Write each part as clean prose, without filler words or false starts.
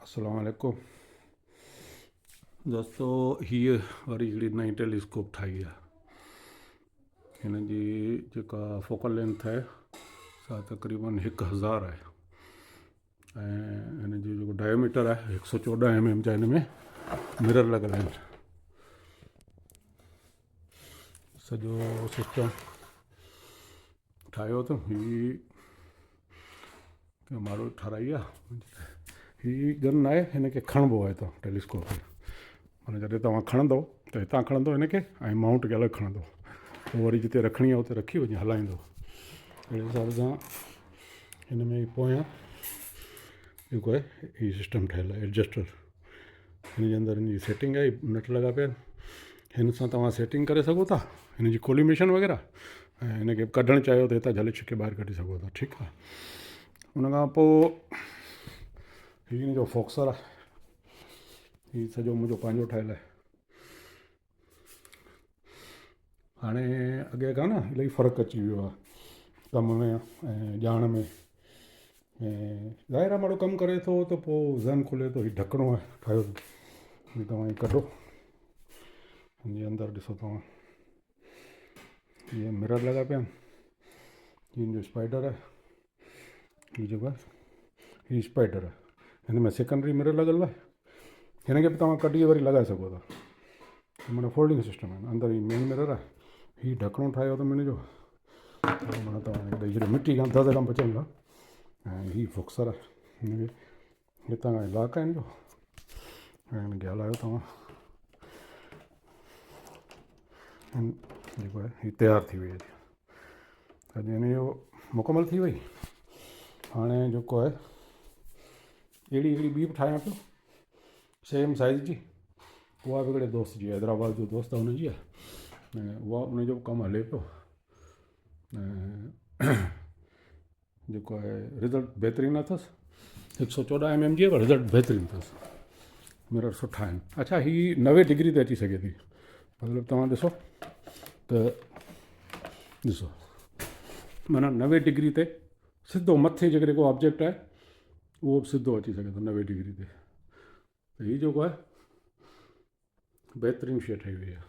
अस्सलाम वालेकुम दोस्तों, हीअ वरी हिकिड़ी नई टेलीस्कोप ठाही आहे। हिन जी जेका फोकल लेंथ आहे सा तक़रीबन 1000 आहे ऐं हिन जो जेको डायमीटर आहे 114 mm जा हिन में मिरर लॻल आहिनि। सॼो सिस्टम ठाहियो अथऊं। हीअ माण्हू ठाराई आहे। हीअ गन आहे, हिनखे खणिबो आहे हितां टेलीस्कोप खे। माना जॾहिं तव्हां खणंदव त हितां खणंदो हिनखे ऐं माउंट खे अलॻि खणंदो, पोइ वरी जिते रखणी आहे उते रखी वञी हलाईंदो। अहिड़े हिसाब सां हिन में पोयां जेको आहे हीअ सिस्टम ठहियलु आहे एडजस्टर। हिन जे अंदरि हिन जी सेटिंग आहे, नट लॻा पिया आहिनि। हिन सां तव्हां सेटिंग करे सघो था हिन जी कोलिमेशन वग़ैरह, ऐं हिनखे कढणु चाहियो त हितां झले छिके ॿाहिरि कढी सघो था। ठीकु आहे। उन खां पोइ हीअ हिन जो फॉक्सर आहे। हीअ सॼो मुंहिंजो पंहिंजो ठहियलु आहे। हाणे अॻे खां न इलाही फ़र्क़ु अची वियो आहे कम में ऐं ॼाण में। ऐं ज़ाहिर आहे माण्हू कमु करे थो त पोइ ज़न खुले थो। हीउ ढकिणो आहे ठाहियो, हीअ तव्हां हीअ कढो। हिन जे अंदरि ॾिसो तव्हां, हीअ मिरर लॻा पिया आहिनि। हिन जो स्पाइडर आहे। हीअ जेको आहे हीअ स्पाइडर आहे। हिन में सेकेंडरी मिरर लॻल आहे। हिनखे बि तव्हां कढी वरी लॻाए सघो था। माना फोल्डिंग सिस्टम आहे। अंदरि ही मेन मिरर आहे। हीअ ढकिणो ठाहियो अथमि हिन जो, माना तव्हां हीअ मिटी खां दज़ खां बचण लाइ। ऐं हीअ फॉक्सर आहे। हिनखे हितां खां लॉक आहे हिन जो, ऐं हिनखे हलायो तव्हां। जेको आहे हीअ तयारु थी वई आहे। अॼु हिन जो मुकमल थी वई। हाणे जेको आहे अहिड़ी हिकिड़ी ॿी बि ठाहियां पियो सेम साइज़ जी। उहा बि हिकिड़े दोस्त जी, हैदराबाद जो दोस्त आहे हुनजी आहे, ऐं उहा उनजो बि कमु हले पियो। ऐं जेको आहे रिज़ल्ट बहितरीनु अथसि। 114 mm जी आहे, रिज़ल्ट बहितरीनु अथसि। मिरर सुठा आहिनि। अच्छा, हीअ 90 डिग्री ते अची सघे थी। मतिलबु तव्हां ॾिसो त ॾिसो, माना 90 डिग्री ते सिधो मथे जेको ऑब्जेक्ट आहे उहो बि सिधो अची सघे थो 90 डिग्री ते। त हीअ जेको आहे बहितरीनु शइ ठही वई आहे।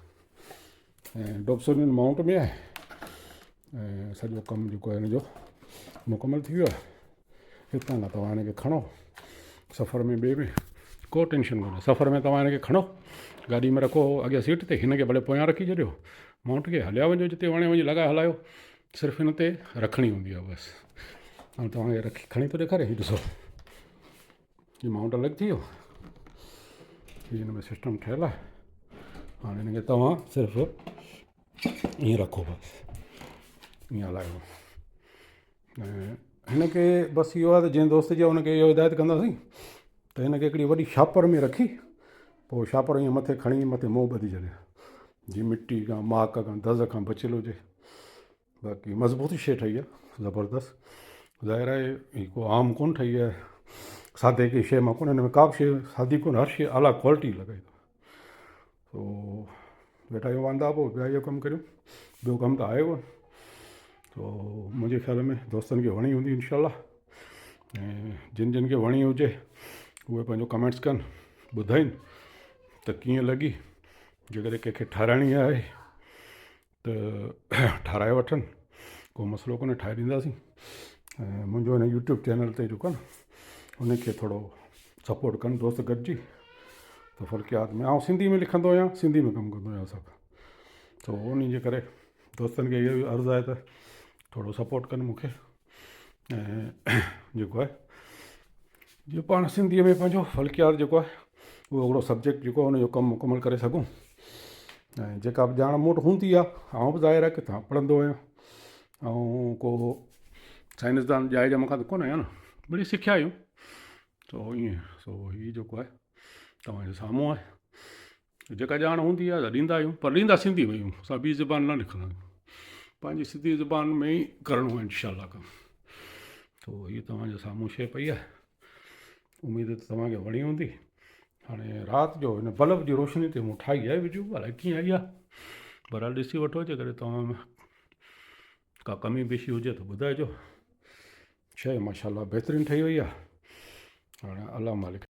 ऐं डॉप्सोनियन माउंट में आहे। ऐं सॼो कमु जेको आहे हिन जो मुकमल थी वियो आहे। हितां खां तव्हां हिनखे खणो, सफ़र में ॿिए में को टेंशन कोन्हे। सफ़र में तव्हां हिनखे खणो, गाॾी में रखो अॻियां सीट ते, हिनखे भले पोयां रखी छॾियो, माउंट खे हलिया वञो जिते वणे वञी लॻाए हलायो। सिर्फ़ु हिन ते रखणी हूंदी आहे बसि। हाणे तव्हांखे रखी खणी थो ॾेखारे। हीअ ॾिसो, हीअ माउंट अलॻि थी वियो। हीअ हिन में सिस्टम ठहियलु आहे। हाणे हिनखे तव्हां सिर्फ़ु ईअं रखो बसि, ईअं हलायो। ऐं हिनखे बसि इहो आहे त जंहिं दोस्त जी आहे हुनखे इहो हिदायत कंदासीं त हिनखे हिकिड़ी वॾी छापर में रखी, पोइ छापर ईअं मथे खणी मथे मुंहुं ॿधी छॾे, जीअं मिटी खां माक खां दज़ खां बचियलु हुजे। बाक़ी मज़बूत शइ ठही आहे, ज़बरदस्त। ज़ाहिर आहे हीअ को आम कोन ठही आहे सादे की शइ मां कोन। हिन में का बि शइ सादी कोन, हर शइ आला क्वालिटी लॻाई अथव। तो वेठा आहियूं वांदा, पोइ ॿिया इहो कमु करियूं। ॿियो कमु त आहे कोन। तो मुंहिंजे ख़्याल में दोस्तनि खे वणी हूंदी इनशाला। ऐं जिन जिन खे वणी हुजे उहे पंहिंजो कमेंट्स कनि, ॿुधाइनि त कीअं लॻी। जेकॾहिं कंहिंखे ठाराइणी आहे त ठाराए वठनि, को मसइलो कोन्हे, ठाहे ॾींदासीं। ऐं मुंहिंजो हिन यूट्यूब चैनल ते जेको आहे न उनखे थोरो सपोर्ट कनि दोस्त गॾिजी। त फ़ल्कियात में आउं सिंधी में लिखंदो आहियां, सिंधी में कमु कंदो आहियां सभु। त उन जे करे दोस्तनि खे इहो बि अर्ज़ु आहे त थोरो सपोर्ट कनि मूंखे। ऐं जेको आहे जीअं पाण सिंधीअ में पंहिंजो फ़ल्कियात जेको आहे उहो हिकिड़ो सब्जेक्ट जेको आहे उनजो कमु मुकमल करे सघूं। ऐं जेका बि ॼाण मूं वटि हूंदी आहे, आउं बि ज़ाहिर आहे किथां पढ़ंदो आहियां। ऐं को साइंसदान जाइ जा मूंखां त कोन आहियां न, मिड़ी सिखिया आहियूं। तो ईअं सो हीअ जेको आहे तव्हांजे साम्हूं आहे। जेका ॼाण हूंदी आहे त ॾींदा आहियूं, पर ॾींदा सिंधी में आहियूं। असां ॿी ज़बान न लिखंदा आहियूं, पंहिंजी सिंधी ज़बान में ई करिणो आहे इनशाला कमु। तो हीअ तव्हांजे साम्हूं शइ पई आहे। उमेदु त तव्हांखे वणी हूंदी। हाणे राति जो हिन बल्ब जी रोशनी ते मूं ठाही आहे वीडियो, अलाए कीअं आई आहे। बहरहाल ॾिसी वठो, जेकॾहिं तव्हां में का कमी पेशी हुजे त ॿुधाइजो। शइ माशाल्लाह बहितरीनु ठही वई आहे। हाणे अल्लाह मालिक